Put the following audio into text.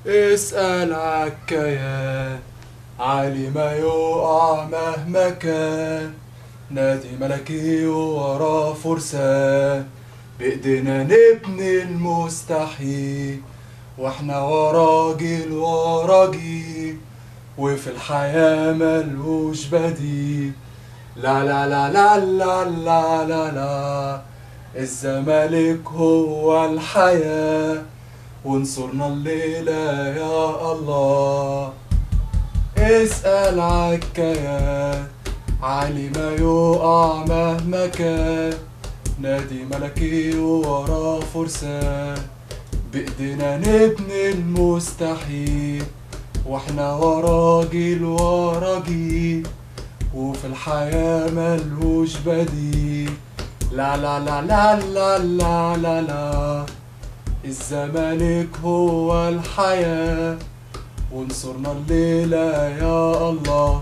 اسأل عالكيان، عالي ما يقع مهما كان. نادي ملكي وراه فرسان، بإيدينا نبني المستحيل، واحنا ورا جيل ورا جيل، وفي الحياة ملهوش بديل. لا لا لا لا لا لا لا لا، الزمالك هو الحياة، وانصرنا الليلة يا الله. اسأل عالكيان، عالي ما يقع مهما كان. نادي ملكي وراه فرسان، بإيدينا نبني المستحيل، واحنا ورا جيل ورا جيل، وفي الحياة ملهوش بديل. لا لا لا لا لا لا لا لا، الزمالك هو الحياة، وانصرنا الليلة يا الله.